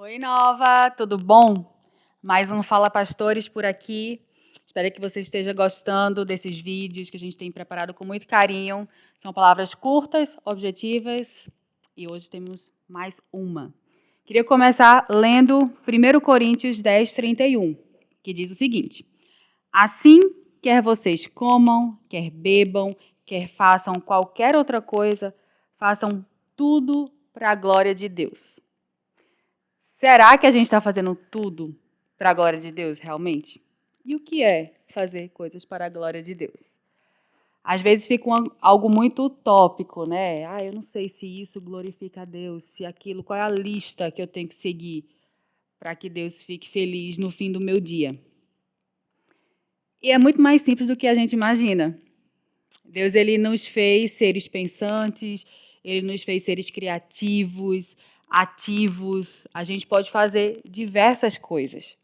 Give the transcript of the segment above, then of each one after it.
Oi, Nova, tudo bom? Mais um Fala Pastores por aqui. Espero que você esteja gostando desses vídeos que a gente tem preparado com muito carinho. São palavras curtas, objetivas e hoje temos mais uma. Queria começar lendo 1 Coríntios 10, 31, que diz o seguinte: Assim, quer vocês comam, quer bebam, quer façam qualquer outra coisa, façam tudo para a glória de Deus. Será que a gente está fazendo tudo para a glória de Deus, realmente? E o que é fazer coisas para a glória de Deus? Às vezes fica algo muito utópico, né? Eu não sei se isso glorifica a Deus, se aquilo, qual é a lista que eu tenho que seguir para que Deus fique feliz no fim do meu dia. E é muito mais simples do que a gente imagina. Deus, ele nos fez seres pensantes, ele nos fez seres criativos, ativos. A gente pode fazer diversas coisas.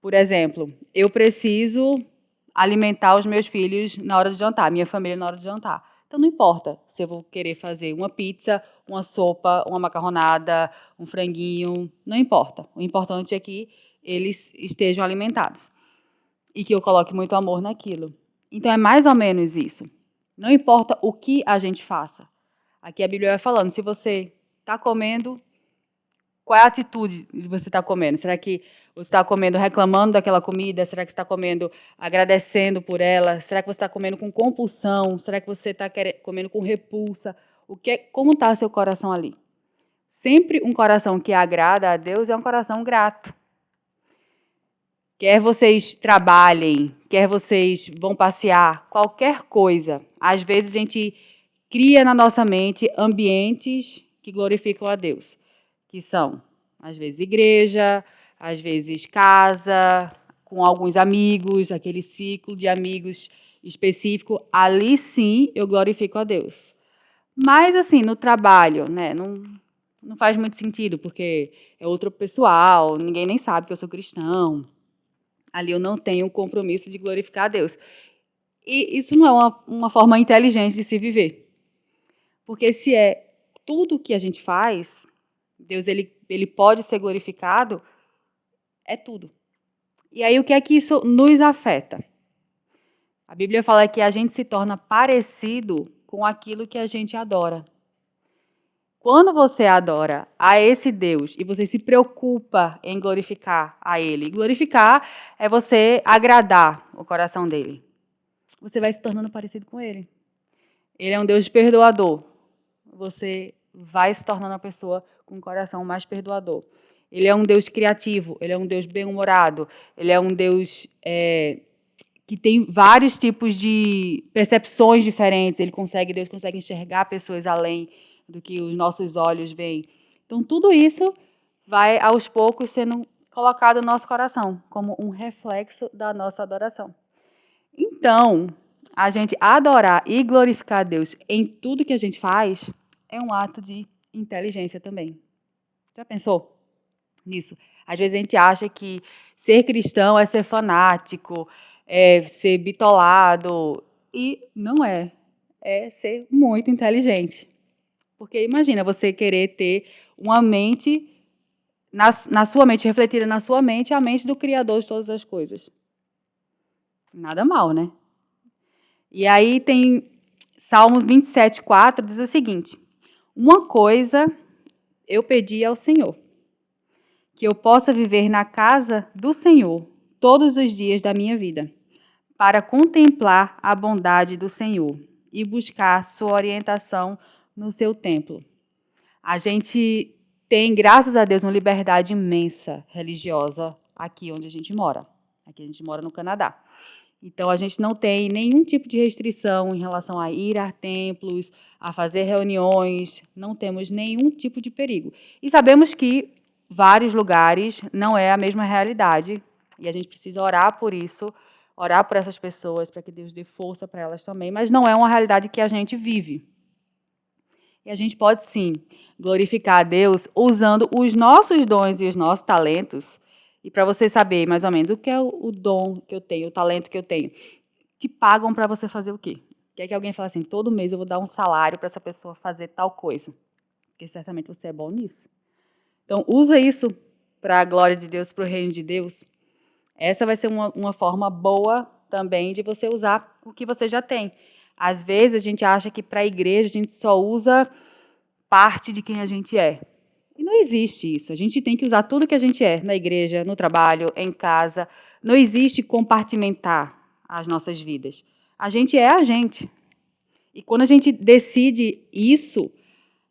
Por exemplo, eu preciso alimentar os meus filhos na hora de jantar, minha família na hora de jantar. Então não importa se eu vou querer fazer uma pizza, uma sopa, uma macarronada, um franguinho, não importa. O importante é que eles estejam alimentados e que eu coloque muito amor naquilo. Então é mais ou menos isso. Não importa o que a gente faça. Aqui a Bíblia vai falando, se você está comendo, qual é a atitude de você estar comendo? Será que você está comendo reclamando daquela comida? Será que você está comendo agradecendo por ela? Será que você está comendo com compulsão? Será que você está comendo com repulsa? Como está seu coração ali? Sempre um coração que agrada a Deus é um coração grato. Quer vocês trabalhem, quer vocês vão passear, qualquer coisa. Às vezes a gente cria na nossa mente ambientes que glorificam a Deus, que são, às vezes, igreja, às vezes casa, com alguns amigos, aquele ciclo de amigos específico. Ali sim eu glorifico a Deus. Mas assim, no trabalho, né, não faz muito sentido, porque é outro pessoal, ninguém nem sabe que eu sou cristão. Ali eu não tenho o compromisso de glorificar a Deus. E isso não é uma forma inteligente de se viver. Porque se é tudo que a gente faz, Deus ele pode ser glorificado, é tudo. E aí o que é que isso nos afeta? A Bíblia fala que a gente se torna parecido com aquilo que a gente adora. Quando você adora a esse Deus e você se preocupa em glorificar a Ele, glorificar é você agradar o coração dele. Você vai se tornando parecido com Ele. Ele é um Deus perdoador. Você vai se tornando uma pessoa com um coração mais perdoador. Ele é um Deus criativo, ele é um Deus bem-humorado, ele é um Deus que tem vários tipos de percepções diferentes. Deus consegue enxergar pessoas além do que os nossos olhos veem. Então, tudo isso vai, aos poucos, sendo colocado no nosso coração, como um reflexo da nossa adoração. Então, a gente adorar e glorificar a Deus em tudo que a gente faz é um ato de inteligência também. Já pensou nisso? Às vezes a gente acha que ser cristão é ser fanático, é ser bitolado, e não é. É ser muito inteligente. Porque imagina você querer ter uma mente, na sua mente, refletida na sua mente, a mente do Criador de todas as coisas. Nada mal, né? E aí tem Salmos 27, 4, diz o seguinte: Uma coisa eu pedi ao Senhor, que eu possa viver na casa do Senhor todos os dias da minha vida, para contemplar a bondade do Senhor e buscar sua orientação no seu templo. A gente tem, graças a Deus, uma liberdade imensa religiosa aqui onde a gente mora. Aqui a gente mora no Canadá. Então, a gente não tem nenhum tipo de restrição em relação a ir a templos, a fazer reuniões, não temos nenhum tipo de perigo. E sabemos que vários lugares não é a mesma realidade, e a gente precisa orar por isso, orar por essas pessoas, para que Deus dê força para elas também, mas não é uma realidade que a gente vive. E a gente pode, sim, glorificar a Deus usando os nossos dons e os nossos talentos. E para você saber mais ou menos o que é o dom que eu tenho, o talento que eu tenho, te pagam para você fazer o quê? Quer que alguém fale assim, todo mês eu vou dar um salário para essa pessoa fazer tal coisa. Porque certamente você é bom nisso. Então, usa isso para a glória de Deus, para o reino de Deus, essa vai ser uma forma boa também de você usar o que você já tem. Às vezes a gente acha que para a igreja a gente só usa parte de quem a gente é. E não existe isso. A gente tem que usar tudo que a gente é, na igreja, no trabalho, em casa. Não existe compartimentar as nossas vidas. A gente é a gente. E quando a gente decide isso,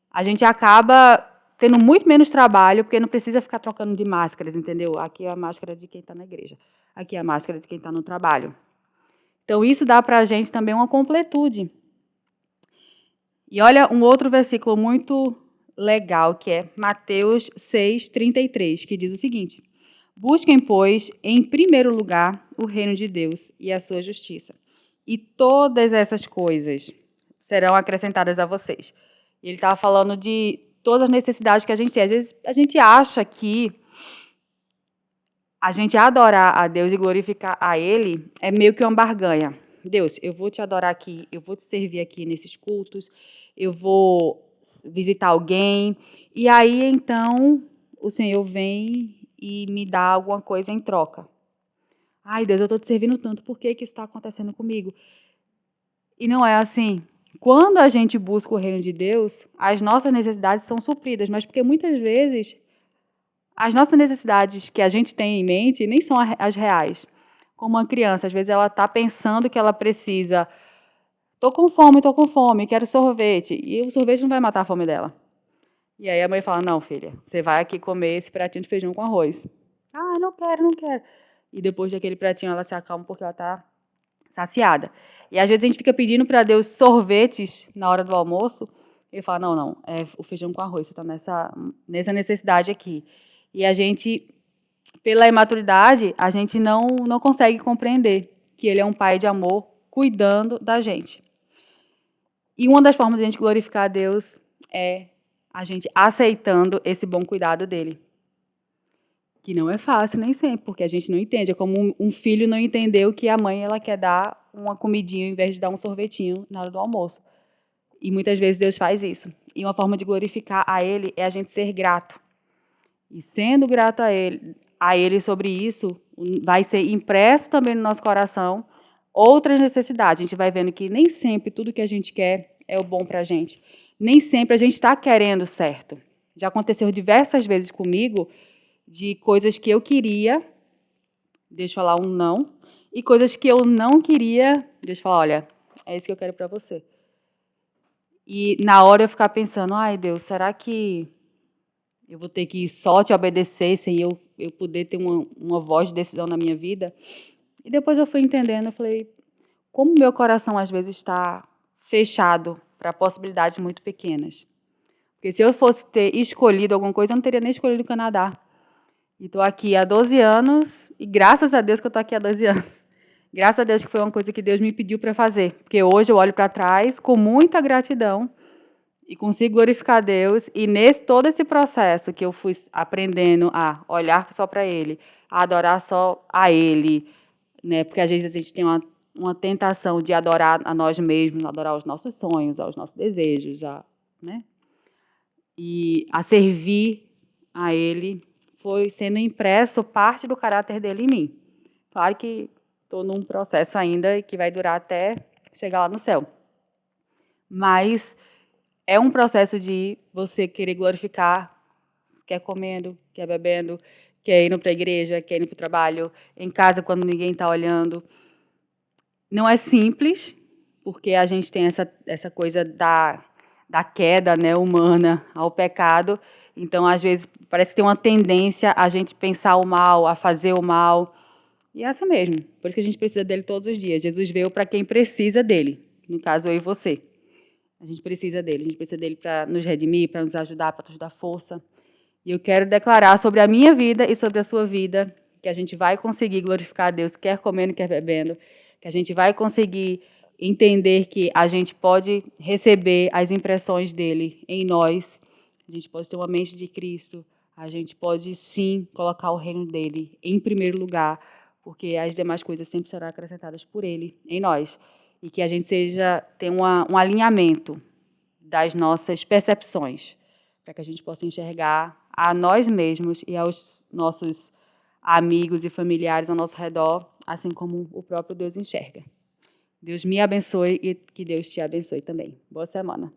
a gente acaba tendo muito menos trabalho, porque não precisa ficar trocando de máscaras, entendeu? Aqui é a máscara de quem está na igreja. Aqui é a máscara de quem está no trabalho. Então, isso dá para a gente também uma completude. E olha um outro versículo muito legal, que é Mateus 6:33, que diz o seguinte: busquem, pois, em primeiro lugar o reino de Deus e a sua justiça, e todas essas coisas serão acrescentadas a vocês. Ele estava falando de todas as necessidades que a gente tem. Às vezes a gente acha que a gente adorar a Deus e glorificar a Ele é meio que uma barganha. Deus, eu vou te adorar aqui, eu vou te servir aqui nesses cultos, eu vou visitar alguém, e aí então o Senhor vem e me dá alguma coisa em troca. Ai, Deus, eu estou te servindo tanto, por que que isso está acontecendo comigo? E não é assim. Quando a gente busca o reino de Deus, as nossas necessidades são supridas, mas porque muitas vezes as nossas necessidades que a gente tem em mente nem são as reais. Como uma criança, às vezes ela está pensando que ela precisa. Estou com fome, quero sorvete. E o sorvete não vai matar a fome dela. E aí a mãe fala: não, filha, você vai aqui comer esse pratinho de feijão com arroz. Ah, não quero, não quero. E depois daquele pratinho ela se acalma porque ela está saciada. E às vezes a gente fica pedindo para Deus sorvetes na hora do almoço. Ele fala: não, não, é o feijão com arroz, você está nessa necessidade aqui. E a gente, pela imaturidade, a gente não consegue compreender que Ele é um pai de amor cuidando da gente. E uma das formas de a gente glorificar a Deus é a gente aceitando esse bom cuidado dele. Que não é fácil nem sempre, porque a gente não entende. É como um filho não entendeu que a mãe ela quer dar uma comidinha ao invés de dar um sorvetinho na hora do almoço. E muitas vezes Deus faz isso. E uma forma de glorificar a Ele é a gente ser grato. E sendo grato a ele sobre isso, vai ser impresso também no nosso coração outras necessidades. A gente vai vendo que nem sempre tudo que a gente quer é o bom para a gente. Nem sempre a gente está querendo certo. Já aconteceu diversas vezes comigo de coisas que eu queria, Deus falar um não, e coisas que eu não queria, Deus falar: olha, é isso que eu quero para você. E na hora eu ficar pensando: ai, Deus, será que eu vou ter que só te obedecer sem eu poder ter uma voz de decisão na minha vida? E depois eu fui entendendo, eu falei, como meu coração às vezes está fechado para possibilidades muito pequenas. Porque se eu fosse ter escolhido alguma coisa, eu não teria nem escolhido o Canadá. E estou aqui há 12 anos, e graças a Deus que eu estou aqui há 12 anos. Graças a Deus que foi uma coisa que Deus me pediu para fazer. Porque hoje eu olho para trás com muita gratidão e consigo glorificar a Deus. E todo esse processo que eu fui aprendendo a olhar só para Ele, a adorar só a Ele, né? Porque às vezes a gente tem uma tentação de adorar a nós mesmos, adorar os nossos sonhos, aos nossos desejos, né? E a servir a Ele foi sendo impresso parte do caráter dele em mim. Claro que estou num processo ainda que vai durar até chegar lá no céu. Mas é um processo de você querer glorificar, quer comendo, quer bebendo, quer indo para a igreja, quer indo para o trabalho, em casa quando ninguém está olhando. Não é simples, porque a gente tem essa coisa da queda, né, humana ao pecado. Então, às vezes, parece que tem uma tendência a gente pensar o mal, a fazer o mal. E é assim mesmo. Por isso que a gente precisa dele todos os dias. Jesus veio para quem precisa dele. No caso, eu e você. A gente precisa dele. A gente precisa dele para nos redimir, para nos ajudar, para nos dar força. E eu quero declarar sobre a minha vida e sobre a sua vida que a gente vai conseguir glorificar a Deus, quer comendo, quer bebendo. Que a gente vai conseguir entender que a gente pode receber as impressões dele em nós. A gente pode ter uma mente de Cristo. A gente pode, sim, colocar o reino dele em primeiro lugar, porque as demais coisas sempre serão acrescentadas por ele em nós. E que a gente tenha um alinhamento das nossas percepções, para que a gente possa enxergar a nós mesmos e aos nossos amigos e familiares ao nosso redor, assim como o próprio Deus enxerga. Deus me abençoe e que Deus te abençoe também. Boa semana.